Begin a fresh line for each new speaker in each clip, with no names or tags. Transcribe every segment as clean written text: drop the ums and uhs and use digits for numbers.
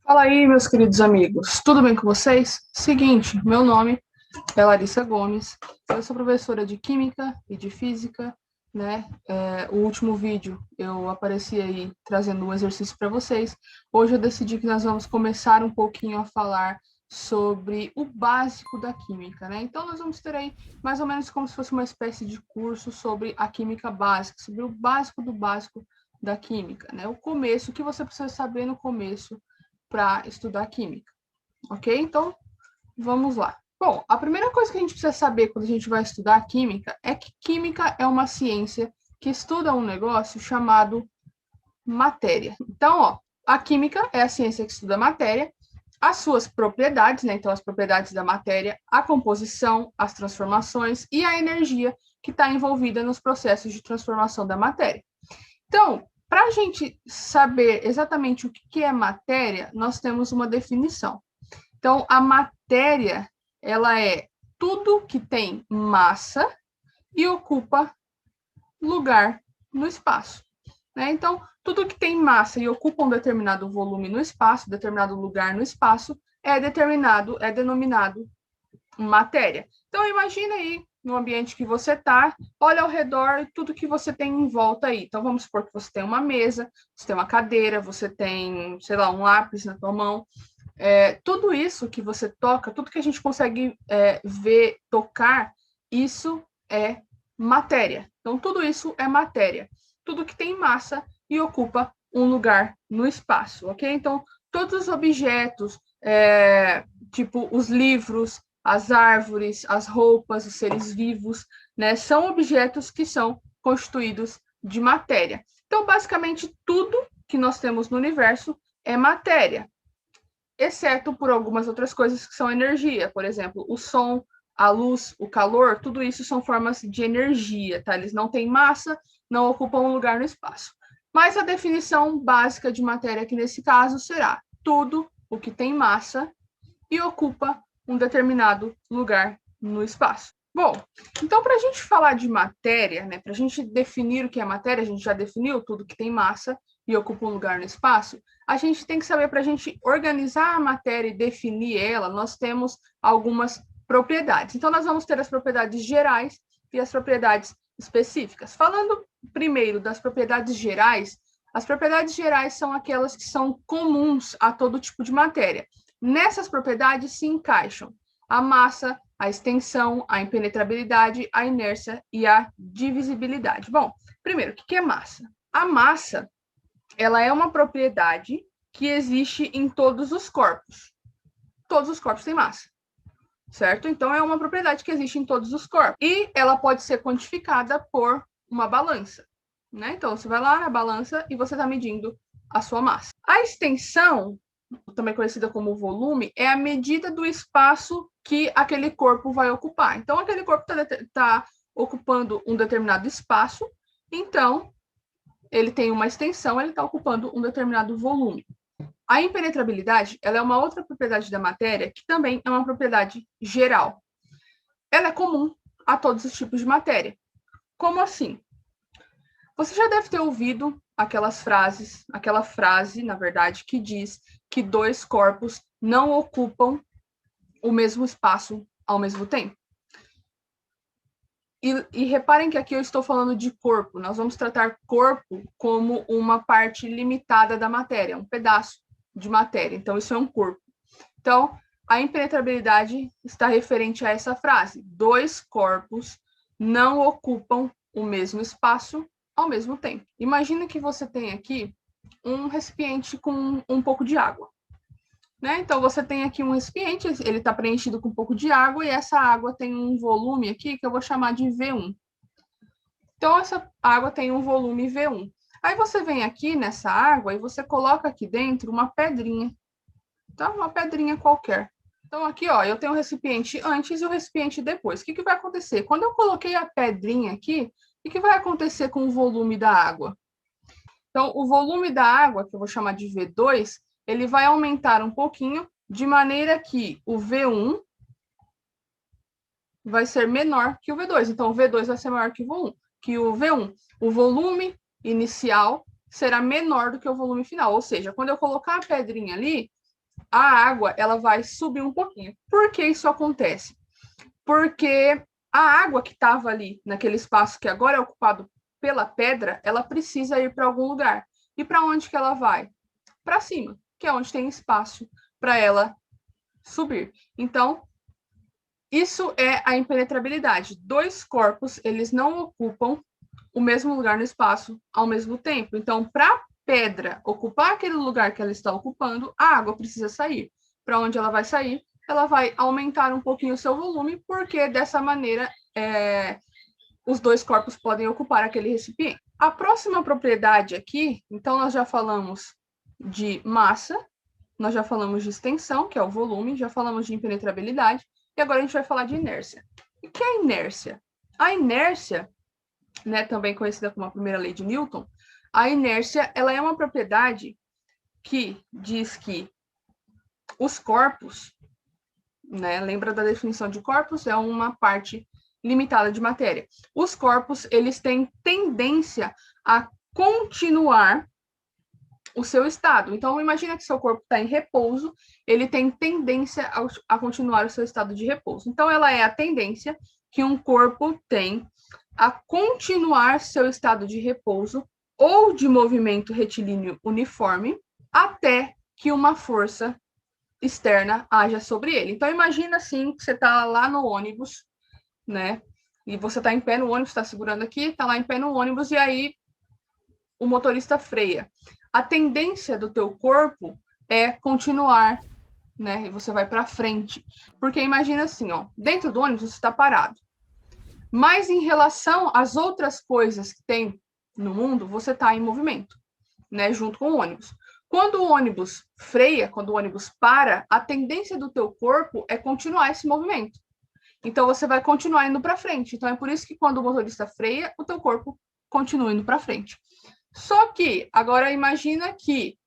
Fala aí, meus queridos amigos, tudo bem com vocês? Seguinte, meu nome é Larissa Gomes, eu sou professora de Química e de Física, né? O último vídeo eu apareci aí trazendo um exercício para vocês. Hoje eu decidi que nós vamos começar um pouquinho a falar sobre o básico da química, né? Então nós vamos ter aí mais ou menos como se fosse uma espécie de curso sobre a química básica, sobre o básico do básico da química, né? O começo, o que você precisa saber no começo para estudar química, ok? Então, vamos lá. Bom, a primeira coisa que a gente precisa saber quando a gente vai estudar química é que química é uma ciência que estuda um negócio chamado matéria. Então, ó, a química é a ciência que estuda a matéria, as suas propriedades, né? Então, as propriedades da matéria, a composição, as transformações e a energia que está envolvida nos processos de transformação da matéria. Então, para a gente saber exatamente o que é matéria, nós temos uma definição. Então, a matéria, ela é tudo que tem massa e ocupa lugar no espaço, né? Então, tudo que tem massa e ocupa um determinado volume no espaço, determinado lugar no espaço, é denominado matéria. Então, imagina aí no ambiente que você está, olha ao redor tudo que você tem em volta aí. Então, vamos supor que você tem uma mesa, você tem uma cadeira, você tem, sei lá, um lápis na tua mão. Tudo isso que você toca, tudo que a gente consegue ver, tocar, isso é matéria. Então, tudo isso é matéria. Tudo que tem massa e ocupa um lugar no espaço, ok? Então, todos os objetos, tipo os livros, as árvores, as roupas, os seres vivos, né, são objetos que são constituídos de matéria. Então, basicamente, tudo que nós temos no universo é matéria, exceto por algumas outras coisas que são energia, por exemplo, o som, a luz, o calor, tudo isso são formas de energia, tá? Eles não têm massa, não ocupam um lugar no espaço. Mas a definição básica de matéria aqui nesse caso será tudo o que tem massa e ocupa um determinado lugar no espaço. Bom, então para a gente falar de matéria, né, para a gente definir o que é matéria, a gente já definiu tudo que tem massa e ocupa um lugar no espaço, a gente tem que saber, para a gente organizar a matéria e definir ela, nós temos algumas propriedades. Então, nós vamos ter as propriedades gerais e as propriedades específicas. Falando primeiro das propriedades gerais, as propriedades gerais são aquelas que são comuns a todo tipo de matéria. Nessas propriedades se encaixam a massa, a extensão, a impenetrabilidade, a inércia e a divisibilidade. Bom, primeiro, o que é massa? A massa, ela é uma propriedade que existe em todos os corpos. Todos os corpos têm massa, certo? Então, é uma propriedade que existe em todos os corpos. E ela pode ser quantificada por uma balança, né? Então, você vai lá na balança e você está medindo a sua massa. A extensão, também conhecida como volume, é a medida do espaço que aquele corpo vai ocupar. Então, aquele corpo está ocupando um determinado espaço, então ele tem uma extensão, ele está ocupando um determinado volume. A impenetrabilidade, ela é uma outra propriedade da matéria que também é uma propriedade geral. Ela é comum a todos os tipos de matéria. Como assim? Você já deve ter ouvido aquela frase, na verdade, que diz que dois corpos não ocupam o mesmo espaço ao mesmo tempo. E reparem que aqui eu estou falando de corpo. Nós vamos tratar corpo como uma parte limitada da matéria, um pedaço de matéria. Então, isso é um corpo. Então, a impenetrabilidade está referente a essa frase. Dois corpos não ocupam o mesmo espaço ao mesmo tempo. Imagina que você tem aqui um recipiente com um pouco de água, né? Então, você tem aqui um recipiente, ele está preenchido com um pouco de água, e essa água tem um volume aqui que eu vou chamar de V1. Então, essa água tem um volume V1. Aí você vem aqui nessa água e você coloca aqui dentro uma pedrinha, tá? Uma pedrinha qualquer. Então, aqui, ó, eu tenho o recipiente antes e o recipiente depois. O que vai acontecer? Quando eu coloquei a pedrinha aqui, o que vai acontecer com o volume da água? Então, o volume da água, que eu vou chamar de V2, ele vai aumentar um pouquinho, de maneira que o V1 vai ser menor que o V2. Então, o V2 vai ser maior que o V1. O volume inicial será menor do que o volume final. Ou seja, quando eu colocar a pedrinha ali, a água ela vai subir um pouquinho. Por que isso acontece? Porque a água que estava ali naquele espaço que agora é ocupado pela pedra, ela precisa ir para algum lugar. E para onde que ela vai? Para cima, que é onde tem espaço para ela subir. Então, isso é a impenetrabilidade. Dois corpos, eles não ocupam o mesmo lugar no espaço ao mesmo tempo. Então, para a pedra ocupar aquele lugar que ela está ocupando, a água precisa sair. Para onde ela vai sair? Ela vai aumentar um pouquinho o seu volume, porque dessa maneira os dois corpos podem ocupar aquele recipiente. A próxima propriedade aqui, então nós já falamos de massa, nós já falamos de extensão, que é o volume, já falamos de impenetrabilidade, e agora a gente vai falar de inércia. O que é inércia? A inércia, né, também conhecida como a primeira lei de Newton, a inércia ela é uma propriedade que diz que os corpos, né, lembra da definição de corpos? É uma parte limitada de matéria. Os corpos, eles têm tendência a continuar o seu estado. Então, imagina que seu corpo está em repouso, ele tem tendência a continuar o seu estado de repouso. Então, ela é a tendência que um corpo tem a continuar seu estado de repouso ou de movimento retilíneo uniforme até que uma força externa haja sobre ele. Então, imagina assim, que você está lá no ônibus, né? E você está em pé no ônibus, está segurando aqui, está lá em pé no ônibus, e aí o motorista freia. A tendência do teu corpo é continuar, né? E você vai para frente. Porque imagina assim, ó, dentro do ônibus você está parado. Mas em relação às outras coisas que tem no mundo, você está em movimento, né? Junto com o ônibus. Quando o ônibus freia, quando o ônibus para, a tendência do teu corpo é continuar esse movimento. Então, você vai continuar indo para frente. Então, é por isso que quando o motorista freia, o teu corpo continua indo para frente. Só que, agora imagina que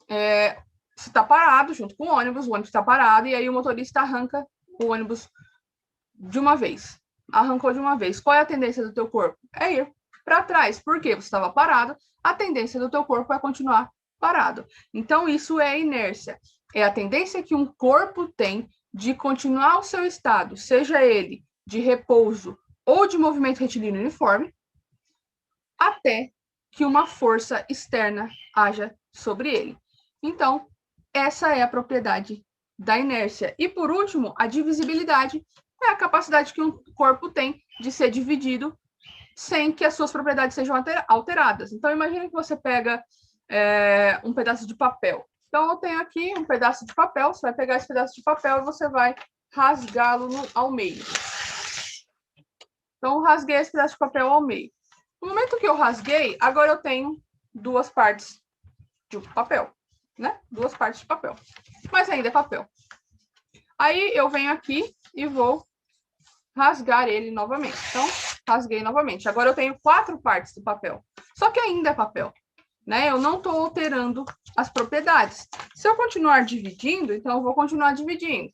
você está parado junto com o ônibus está parado, e aí o motorista arranca o ônibus de uma vez. Arrancou de uma vez. Qual é a tendência do teu corpo? É ir para trás. Por quê? Você estava parado, a tendência do teu corpo é continuar parado. Então, isso é inércia. É a tendência que um corpo tem de continuar o seu estado, seja ele de repouso ou de movimento retilíneo uniforme, até que uma força externa haja sobre ele. Então, essa é a propriedade da inércia. E, por último, a divisibilidade é a capacidade que um corpo tem de ser dividido sem que as suas propriedades sejam alteradas. Então, imagine que você pega um pedaço de papel. Então, eu tenho aqui um pedaço de papel, você vai pegar esse pedaço de papel e você vai rasgá-lo ao meio. Então, eu rasguei esse pedaço de papel ao meio. No momento que eu rasguei, agora eu tenho duas partes de papel, né? Duas partes de papel. Mas ainda é papel. Aí, eu venho aqui e vou rasgar ele novamente. Então, rasguei novamente. Agora eu tenho 4 partes do papel. Só que ainda é papel, né? Eu não estou alterando as propriedades. Se eu continuar dividindo, então eu vou continuar dividindo.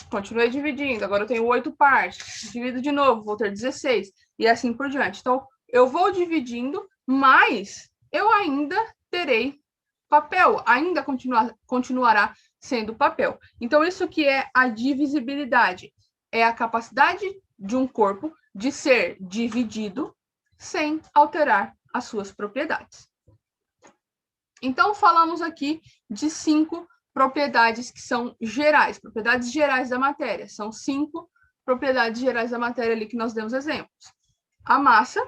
Continuei dividindo. Agora eu tenho 8 partes. Divido de novo, vou ter 16. E assim por diante. Então, eu vou dividindo, mas eu ainda terei papel. Ainda continuará sendo papel. Então, isso que é a divisibilidade. É a capacidade de um corpo de ser dividido sem alterar as suas propriedades. Então, falamos aqui de 5 propriedades que são gerais, propriedades gerais da matéria. São 5 propriedades gerais da matéria ali que nós demos exemplos. A massa,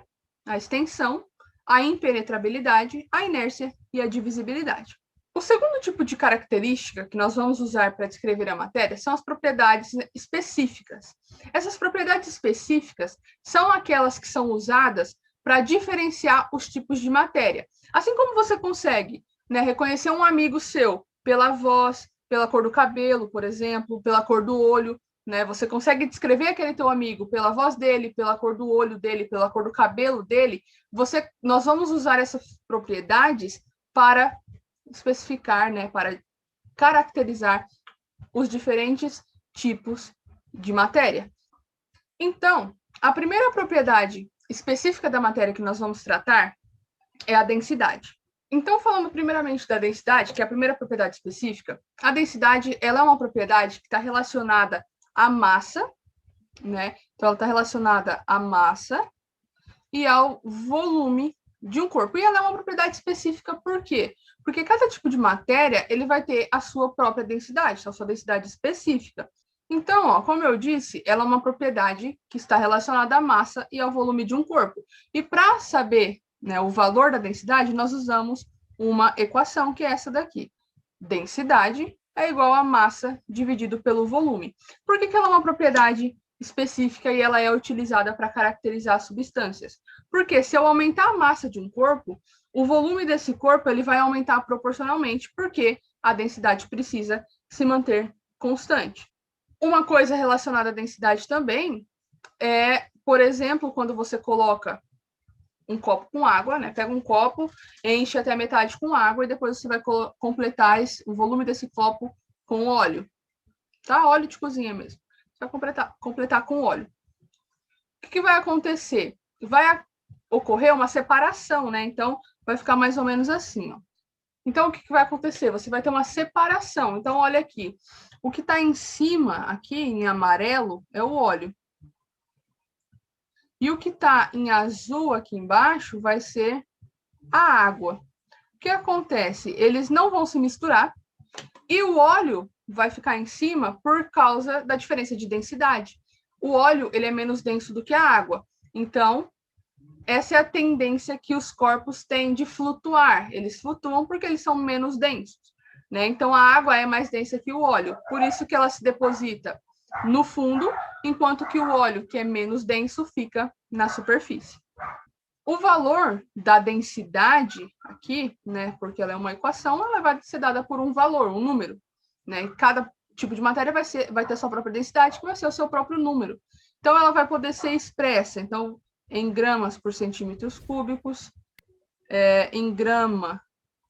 a extensão, a impenetrabilidade, a inércia e a divisibilidade. O segundo tipo de característica que nós vamos usar para descrever a matéria são as propriedades específicas. Essas propriedades específicas são aquelas que são usadas para diferenciar os tipos de matéria. Assim como você consegue, né, reconhecer um amigo seu pela voz, pela cor do cabelo, por exemplo, pela cor do olho, né? Você consegue descrever aquele teu amigo pela voz dele, pela cor do olho dele, pela cor do cabelo dele. Nós vamos usar essas propriedades para especificar, né, para caracterizar os diferentes tipos de matéria. Então, a primeira propriedade específica da matéria que nós vamos tratar é a densidade. Então, falando primeiramente da densidade, que é a primeira propriedade específica, a densidade ela é uma propriedade que está relacionada à massa, né? Então, ela está relacionada à massa e ao volume de um corpo. E ela é uma propriedade específica por quê? Porque cada tipo de matéria ele vai ter a sua própria densidade, a sua densidade específica. Então, ó, como eu disse, ela é uma propriedade que está relacionada à massa e ao volume de um corpo. E para saber, né, o valor da densidade, nós usamos uma equação que é essa daqui. Densidade é igual a massa dividido pelo volume. Por que ela é uma propriedade específica e ela é utilizada para caracterizar substâncias? Porque se eu aumentar a massa de um corpo, o volume desse corpo ele vai aumentar proporcionalmente, porque a densidade precisa se manter constante. Uma coisa relacionada à densidade também é, por exemplo, quando você coloca um copo com água, né? Pega um copo, enche até a metade com água e depois você vai completar o volume desse copo com óleo, tá? Óleo de cozinha mesmo. Você vai completar com óleo. O que vai acontecer? Vai ocorrer uma separação, né? Então, vai ficar mais ou menos assim, ó. Então, o que vai acontecer? Você vai ter uma separação. Então, olha aqui. O que está em cima, aqui em amarelo, é o óleo. E o que está em azul aqui embaixo vai ser a água. O que acontece? Eles não vão se misturar e o óleo vai ficar em cima por causa da diferença de densidade. O óleo ele é menos denso do que a água. Então, essa é a tendência que os corpos têm de flutuar. Eles flutuam porque eles são menos densos, né? Então, a água é mais densa que o óleo. Por isso que ela se deposita no fundo, enquanto que o óleo, que é menos denso, fica na superfície. O valor da densidade aqui, né, porque ela é uma equação, ela vai ser dada por um valor, um número, né? Cada tipo de matéria vai ter a sua própria densidade, que vai ser o seu próprio número. Então, ela vai poder ser expressa, então, em gramas por centímetros cúbicos, em grama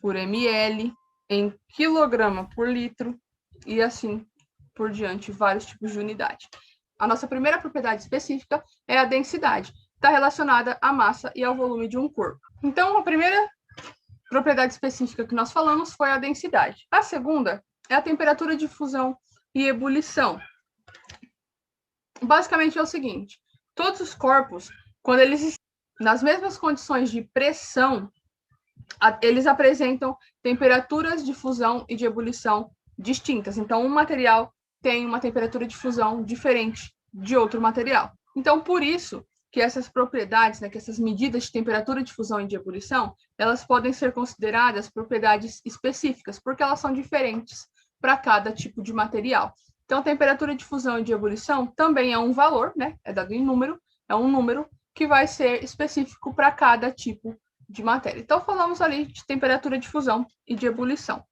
por ml, em quilograma por litro, e assim por diante, vários tipos de unidade. A nossa primeira propriedade específica é a densidade. Está relacionada à massa e ao volume de um corpo. Então, a primeira propriedade específica que nós falamos foi a densidade. A segunda é a temperatura de fusão e ebulição. Basicamente é o seguinte: todos os corpos, quando eles estão nas mesmas condições de pressão, eles apresentam temperaturas de fusão e de ebulição distintas. Então, um material tem uma temperatura de fusão diferente de outro material. Então, por isso que essas propriedades, né, que essas medidas de temperatura de fusão e de ebulição, elas podem ser consideradas propriedades específicas, porque elas são diferentes para cada tipo de material. Então, a temperatura de fusão e de ebulição também é um valor, né, é dado em número, é um número que vai ser específico para cada tipo de matéria. Então, falamos ali de temperatura de fusão e de ebulição.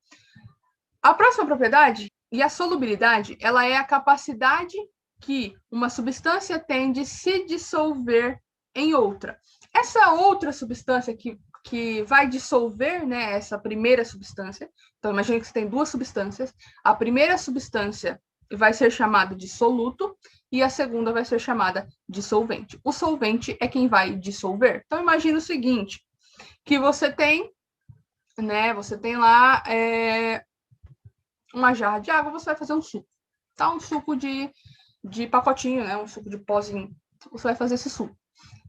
A próxima propriedade, e a solubilidade, ela é a capacidade que uma substância tem de se dissolver em outra. Essa outra substância que vai dissolver, né, essa primeira substância, então imagine que você tem duas substâncias, a primeira substância vai ser chamada de soluto e a segunda vai ser chamada de solvente. O solvente é quem vai dissolver. Então imagine o seguinte, que você tem, né, você tem lá uma jarra de água, você vai fazer um suco, tá? Um suco de pacotinho, né? Um suco de pozinho. Você vai fazer esse suco.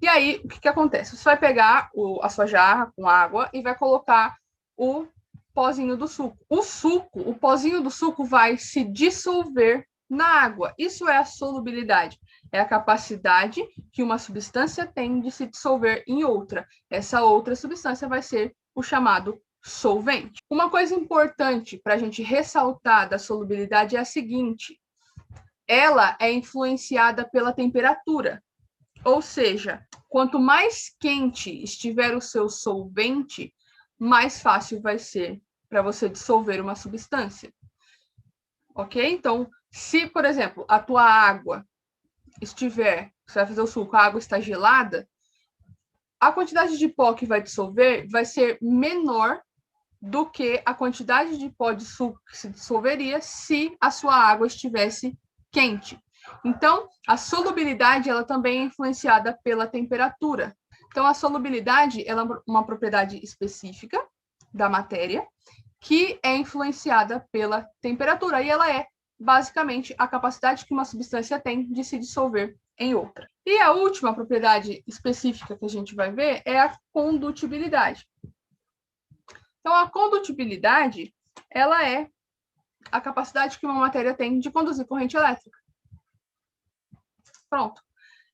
E aí, o que acontece? Você vai pegar a sua jarra com água e vai colocar o pozinho do suco. O pozinho do suco vai se dissolver na água. Isso é a solubilidade. É a capacidade que uma substância tem de se dissolver em outra. Essa outra substância vai ser o chamado solvente. Uma coisa importante para a gente ressaltar da solubilidade é a seguinte: ela é influenciada pela temperatura. Ou seja, quanto mais quente estiver o seu solvente, mais fácil vai ser para você dissolver uma substância. Ok? Então, se, por exemplo, a tua água estiver, você vai fazer o suco, a água está gelada, a quantidade de pó que vai dissolver vai ser menor do que a quantidade de pó de suco que se dissolveria se a sua água estivesse quente. Então, a solubilidade ela também é influenciada pela temperatura. Então, a solubilidade ela é uma propriedade específica da matéria, que é influenciada pela temperatura, e ela é basicamente a capacidade que uma substância tem de se dissolver em outra. E a última propriedade específica que a gente vai ver é a condutibilidade. Então, a condutibilidade, ela é a capacidade que uma matéria tem de conduzir corrente elétrica. Pronto.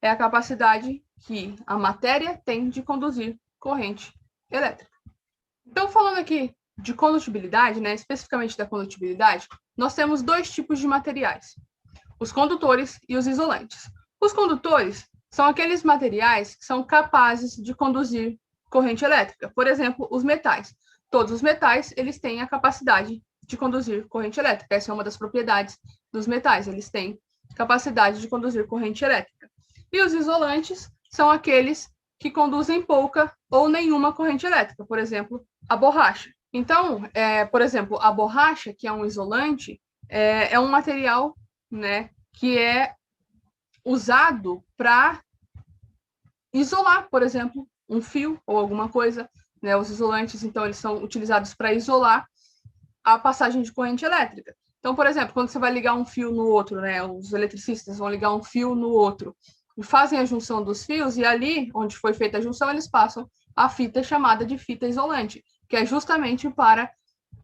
É a capacidade que a matéria tem de conduzir corrente elétrica. Então, falando aqui de condutibilidade, né, especificamente da condutibilidade, nós temos dois tipos de materiais: os condutores e os isolantes. Os condutores são aqueles materiais que são capazes de conduzir corrente elétrica. Por exemplo, os metais. Todos os metais, eles têm a capacidade de conduzir corrente elétrica. Essa é uma das propriedades dos metais. Eles têm capacidade de conduzir corrente elétrica. E os isolantes são aqueles que conduzem pouca ou nenhuma corrente elétrica. Por exemplo, a borracha. Então, por exemplo, a borracha, que é um isolante, é um material, né, que é usado para isolar, por exemplo, um fio ou alguma coisa, né? Os isolantes, então, eles são utilizados para isolar a passagem de corrente elétrica. Então, por exemplo, quando você vai ligar um fio no outro, né? Os eletricistas vão ligar um fio no outro e fazem a junção dos fios, e ali, onde foi feita a junção, eles passam a fita chamada de fita isolante, que é justamente para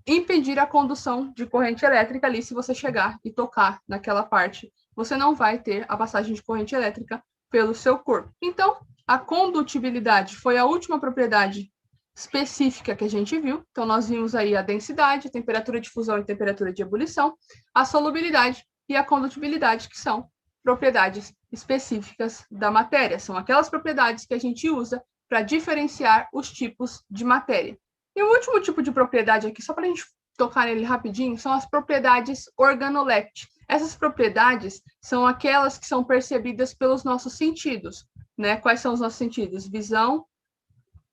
impedir a condução de corrente elétrica ali. Se você chegar e tocar naquela parte, você não vai ter a passagem de corrente elétrica pelo seu corpo. Então, a condutibilidade foi a última propriedade específica que a gente viu. Então, nós vimos aí a densidade, a temperatura de fusão e temperatura de ebulição, a solubilidade e a condutibilidade, que são propriedades específicas da matéria. São aquelas propriedades que a gente usa para diferenciar os tipos de matéria. E o último tipo de propriedade aqui, só para a gente tocar nele rapidinho, são as propriedades organolépticas. Essas propriedades são aquelas que são percebidas pelos nossos sentidos, né? Quais são os nossos sentidos? Visão,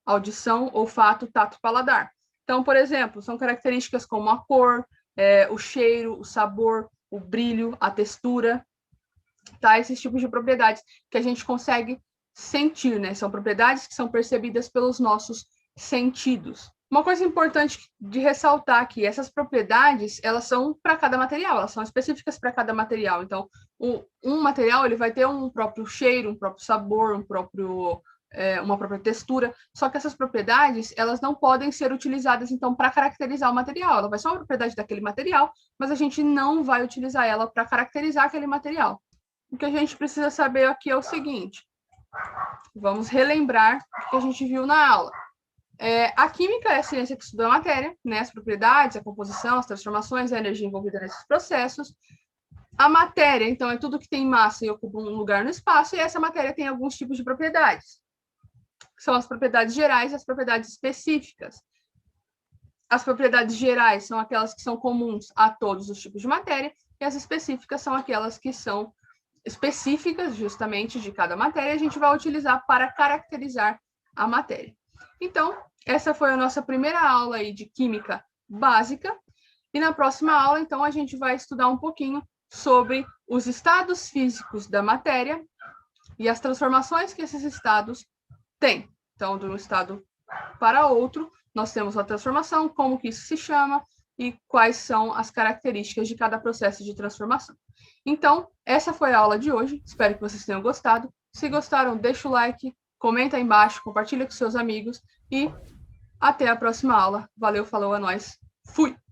audição, olfato, tato, paladar. Então, por exemplo, são características como a cor, o cheiro, o sabor, o brilho, a textura, tá? Esses tipos de propriedades que a gente consegue sentir, né? São propriedades que são percebidas pelos nossos sentidos. Uma coisa importante de ressaltar aqui, essas propriedades, elas são para cada material, elas são específicas para cada material. Então, um material ele vai ter um próprio cheiro, um próprio sabor, uma própria textura, só que essas propriedades, elas não podem ser utilizadas, então, para caracterizar o material. Ela vai ser uma propriedade daquele material, mas a gente não vai utilizar ela para caracterizar aquele material. O que a gente precisa saber aqui é o seguinte: vamos relembrar o que a gente viu na aula. A química é a ciência que estuda a matéria, né, as propriedades, a composição, as transformações, a energia envolvida nesses processos. A matéria, então, é tudo que tem massa e ocupa um lugar no espaço, e essa matéria tem alguns tipos de propriedades. São as propriedades gerais e as propriedades específicas. As propriedades gerais são aquelas que são comuns a todos os tipos de matéria, e as específicas são aquelas que são específicas, justamente, de cada matéria, a gente vai utilizar para caracterizar a matéria. Então, essa foi a nossa primeira aula aí de química básica, e na próxima aula, então, a gente vai estudar um pouquinho sobre os estados físicos da matéria e as transformações que esses estados têm. Então, de um estado para outro, nós temos a transformação, como que isso se chama e quais são as características de cada processo de transformação. Então, essa foi a aula de hoje, espero que vocês tenham gostado. Se gostaram, deixa o like, comenta aí embaixo, compartilha com seus amigos e até a próxima aula. Valeu, falou, é nóis. Fui!